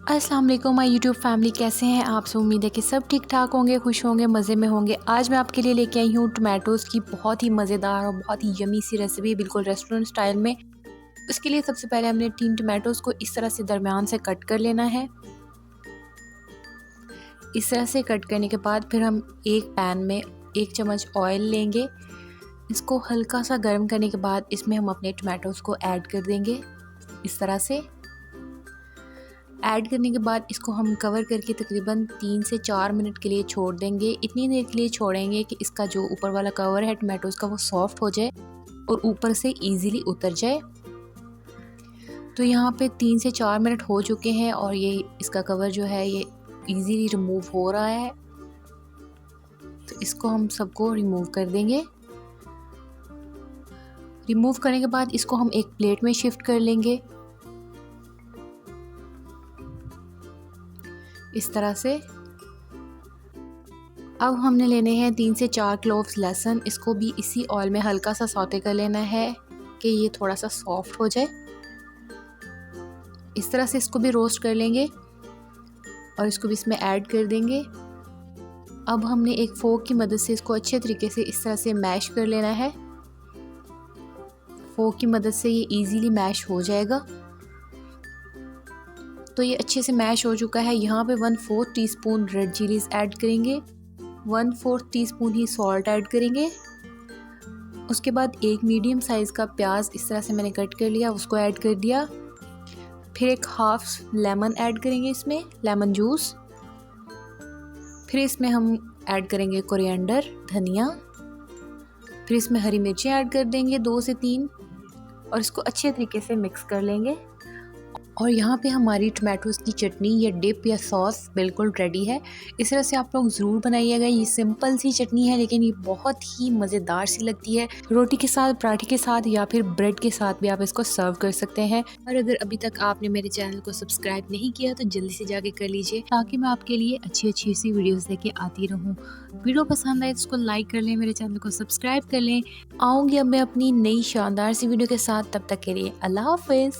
अस्सलाम वालेकुम my YouTube family, कैसे हैं आप सब। उम्मीद है कि सब ठीक ठाक होंगे, खुश होंगे, मज़े में होंगे। आज मैं आपके लिए लेके आई हूँ टमाटोज़ की बहुत ही मज़ेदार और बहुत ही यमी सी रेसिपी, बिल्कुल रेस्टोरेंट स्टाइल में। उसके लिए सबसे पहले हमने 3 टमाटोज़ को इस तरह से दरमियान से कट कर लेना है। इस तरह से कट करने के बाद फिर हम एक पैन में 1 चम्मच ऑयल लेंगे। इसको हल्का सा गर्म करने के बाद इसमें हम अपने टमाटोज़ को ऐड कर देंगे। इस तरह से ऐड करने के बाद इसको हम कवर करके तकरीबन 3 से 4 मिनट के लिए छोड़ देंगे। इतनी देर के लिए छोड़ेंगे कि इसका जो ऊपर वाला कवर है टमाटोज़ का वो सॉफ्ट हो जाए और ऊपर से इजीली उतर जाए। तो यहाँ पे 3 से 4 मिनट हो चुके हैं और ये इसका कवर जो है ये इजीली रिमूव हो रहा है। तो इसको हम सबको रिमूव कर देंगे। रिमूव करने के बाद इसको हम एक प्लेट में शिफ्ट कर लेंगे इस तरह से। अब हमने लेने हैं 3 से 4 क्लोव्स लहसुन। इसको भी इसी ऑयल में हल्का सा सौते कर लेना है कि ये थोड़ा सा सॉफ्ट हो जाए। इस तरह से इसको भी रोस्ट कर लेंगे और इसको भी इसमें ऐड कर देंगे। अब हमने एक फोक की मदद से इसको अच्छे तरीके से इस तरह से मैश कर लेना है। फोक की मदद से ये इजीली मैश हो जाएगा। तो ये अच्छे से मैश हो चुका है। यहाँ पे 1/4 टीस्पून रेड चिलीज ऐड करेंगे, 1/4 टीस्पून ही सॉल्ट ऐड करेंगे। उसके बाद एक मीडियम साइज़ का प्याज इस तरह से मैंने कट कर लिया, उसको ऐड कर दिया। फिर एक हाफ लेमन ऐड करेंगे इसमें, लेमन जूस। फिर इसमें हम ऐड करेंगे कोरिएंडर, धनिया। फिर इसमें हरी मिर्चें ऐड कर देंगे 2 से 3 और इसको अच्छे तरीके से मिक्स कर लेंगे। और यहाँ पे हमारी टमाटोज़ की चटनी या डिप या सॉस बिल्कुल रेडी है। इस तरह से आप लोग ज़रूर बनाइएगा। ये सिंपल सी चटनी है लेकिन ये बहुत ही मज़ेदार सी लगती है। रोटी के साथ, पराठे के साथ या फिर ब्रेड के साथ भी आप इसको सर्व कर सकते हैं। और अगर अभी तक आपने मेरे चैनल को सब्सक्राइब नहीं किया तो जल्दी से जाके कर लीजिए ताकि मैं आपके लिए अच्छी अच्छी सी वीडियोज़ लेके आती रहूँ। वीडियो पसंद आए तो इसको लाइक कर लें, मेरे चैनल को सब्सक्राइब कर लें। आऊँगी अब मैं अपनी नई शानदार सी वीडियो के साथ। तब तक के लिए अल्लाह हाफिज़।